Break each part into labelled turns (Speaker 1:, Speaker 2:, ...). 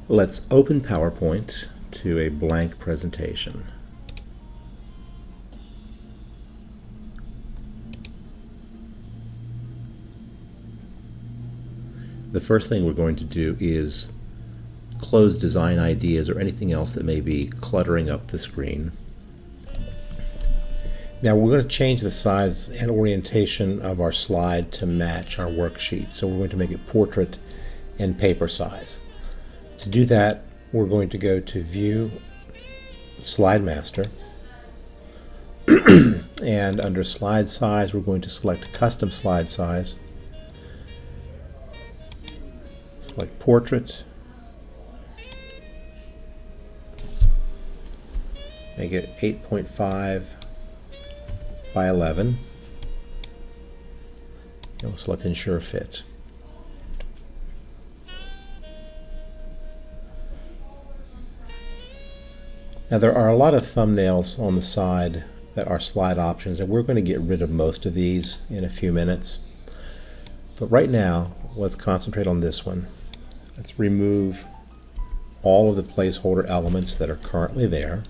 Speaker 1: Let's open PowerPoint to a blank presentation. The first thing we're going to do is close design ideas or anything else that may be cluttering up the screen. Now we're going to change the size and orientation of our slide to match our worksheet. So we're going to make it portrait and paper size. To do that, we're going to go to View, Slide Master, and under Slide Size, we're going to select Custom Slide Size, select Portrait, make it 8.5 by 11, and we'll select Ensure Fit. Now there are a lot of thumbnails on the side that are slide options, and we're going to get rid of most of these in a few minutes. But right now, let's concentrate on this one. Let's remove all of the placeholder elements that are currently there.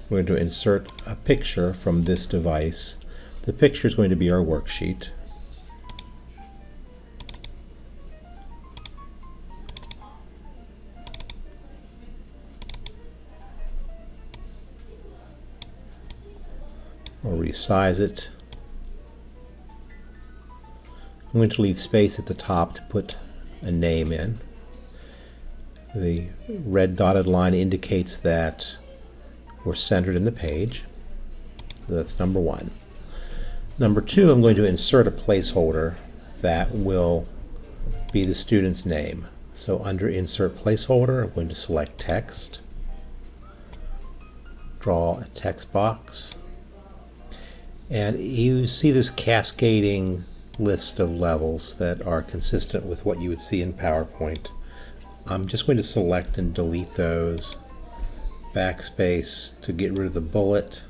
Speaker 1: We're going to insert a picture from this device. The picture is going to be our worksheet. I'll resize it. I'm going to leave space at the top to put a name in. The red dotted line indicates that we're centered in the page. So that's number one. Number two, I'm going to insert a placeholder that will be the student's name. So under Insert Placeholder, I'm going to select Text, draw a text box, and you see this cascading list of levels that are consistent with what you would see in PowerPoint. I'm just going to select and delete those, backspace to get rid of the bullet,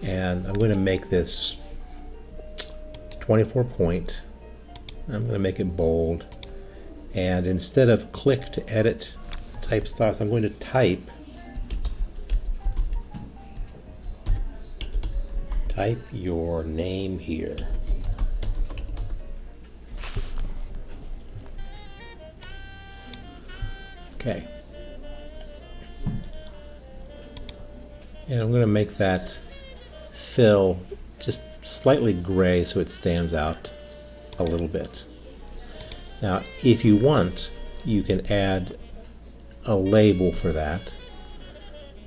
Speaker 1: and I'm going to make this 24 point. I'm going to make it bold, and instead of click to edit type styles, I'm going to type your name here. Okay. And I'm going to make that fill just slightly gray so it stands out a little bit. Now, if you want, you can add a label for that.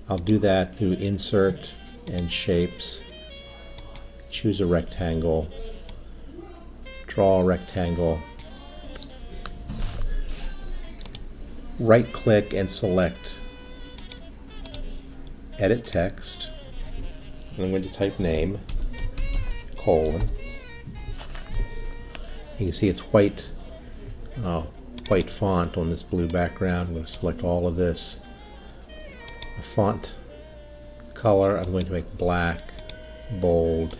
Speaker 1: I'll do that through Insert and Shapes. Choose a rectangle, draw a rectangle, right click and select Edit Text. And I'm going to type name, colon. You can see it's white font on this blue background. I'm going to select all of this. The font color I'm going to make black, bold,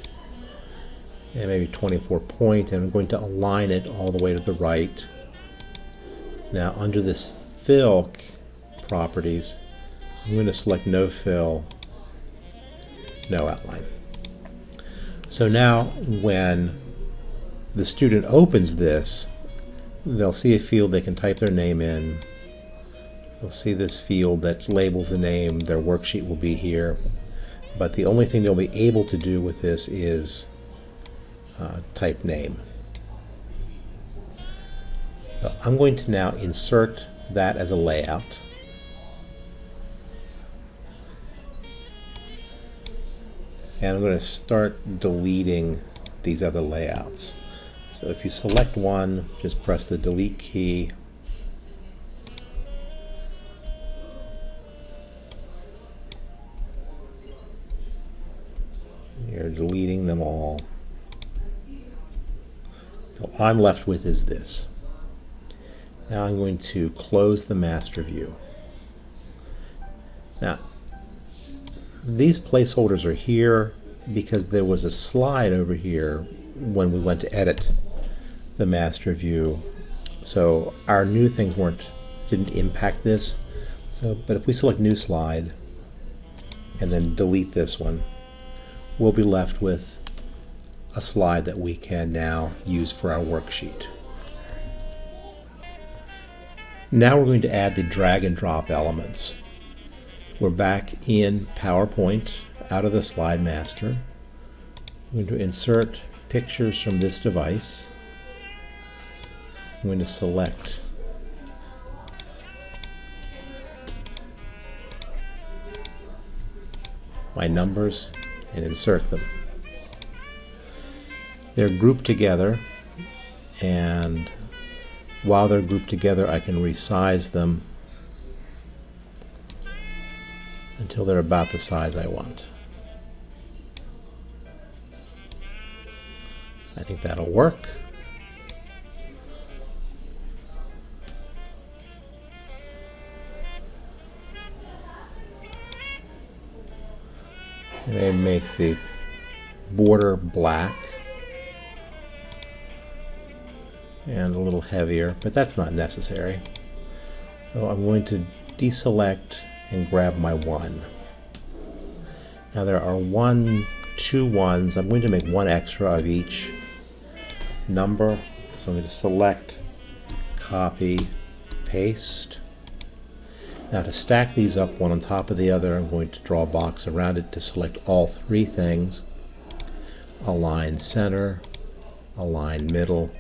Speaker 1: and maybe 24 point, and I'm going to align it all the way to the right. Now under this fill properties, I'm going to select no fill, no outline. So now when the student opens this, they'll see a field they can type their name in. They'll see this field that labels the name. Their worksheet will be here, but the only thing they'll be able to do with this is type name. So I'm going to now insert that as a layout. And I'm going to start deleting these other layouts. So if you select one, just press the delete key. You're deleting them all. So all I'm left with is this. Now I'm going to close the master view. Now, these placeholders are here because there was a slide over here when we went to edit the master view. So our new things didn't impact this. But if we select new slide and then delete this one, we'll be left with a slide that we can now use for our worksheet. Now we're going to add the drag and drop elements. We're back in PowerPoint, out of the slide master. I'm going to insert pictures from this device. I'm going to select my numbers and insert them. They're grouped together, and while they're grouped together, I can resize them until they're about the size I want. I think that'll work. I may make the border black and a little heavier, but that's not necessary. So I'm going to deselect and grab my 1. Now there are 2 ones. I'm going to make 1 extra of each number. So I'm going to select, copy, paste. Now to stack these up one on top of the other, I'm going to draw a box around it to select all 3 things. Align center, align middle,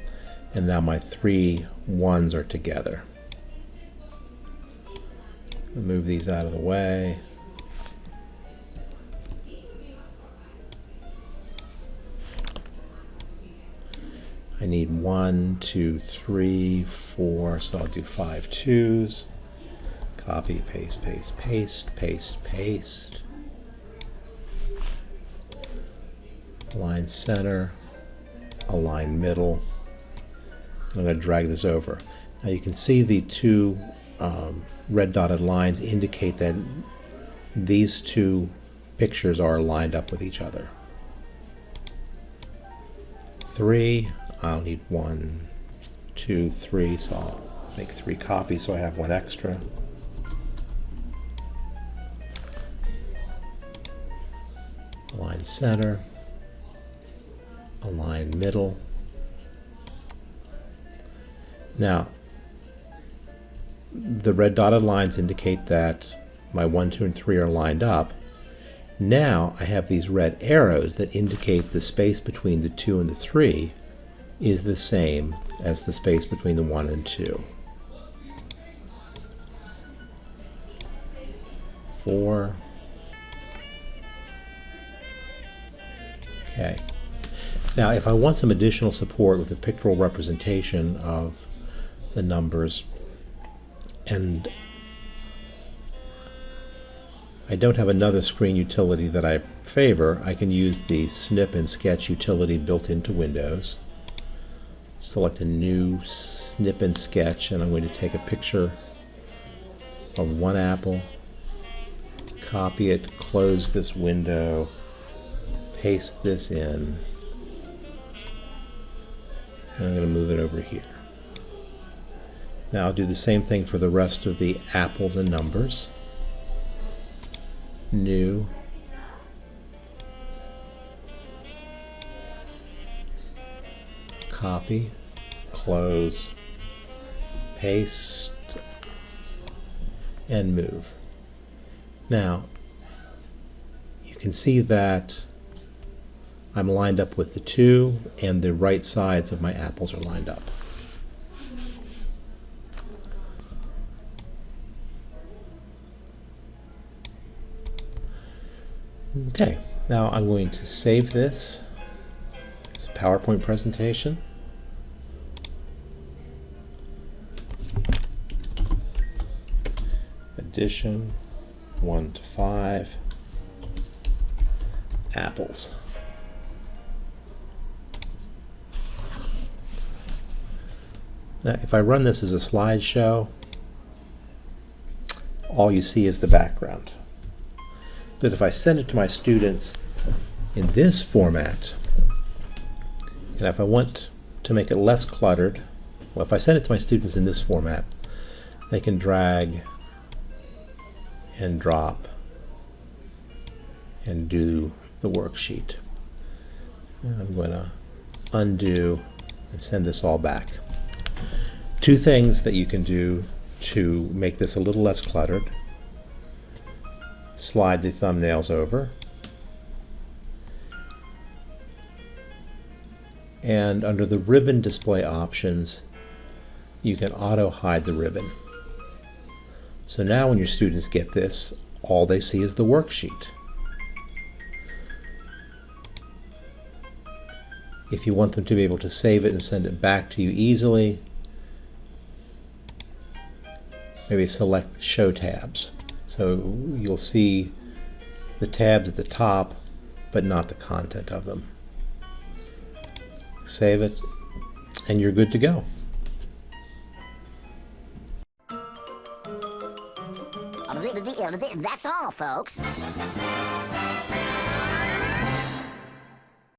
Speaker 1: and now my 3 ones are together. Move these out of the way. I need 1, 2, 3, 4, so I'll do 5 2s. Copy, paste, paste, paste, paste, paste. Align center, align middle. I'm going to drag this over. Now you can see the 2 red dotted lines indicate that these 2 pictures are lined up with each other. 3, I'll need 1, 2, 3, so I'll make 3 copies so I have 1 extra. Align center, align middle. Now, the red dotted lines indicate that my 1, 2, and 3 are lined up. Now I have these red arrows that indicate the space between the 2 and the 3 is the same as the space between the 1 and 2. 4. Okay. Now if I want some additional support with a pictorial representation of the numbers, and I don't have another screen utility that I favor, I can use the Snip and Sketch utility built into Windows. Select a new Snip and Sketch, and I'm going to take a picture of 1 apple, copy it, close this window, paste this in, and I'm going to move it over here. Now I'll do the same thing for the rest of the apples and numbers. New, copy, close, paste, and move. Now you can see that I'm lined up with the 2, and the right sides of my apples are lined up. Okay, now I'm going to save this as a PowerPoint presentation. Addition 1 to 5 apples. Now, if I run this as a slideshow, all you see is the background. But if I send it to my students in this format, and if I want to make it less cluttered, well, if I send it to my students in this format, they can drag and drop and do the worksheet. And I'm going to undo and send this all back. Two things that you can do to make this a little less cluttered. Slide the thumbnails over, and under the ribbon display options you can auto hide the ribbon. So now when your students get this, all they see is the worksheet. If you want them to be able to save it and send it back to you easily, maybe select Show Tabs. So you'll see the tabs at the top, but not the content of them. Save it, and you're good to go.
Speaker 2: That's all, folks.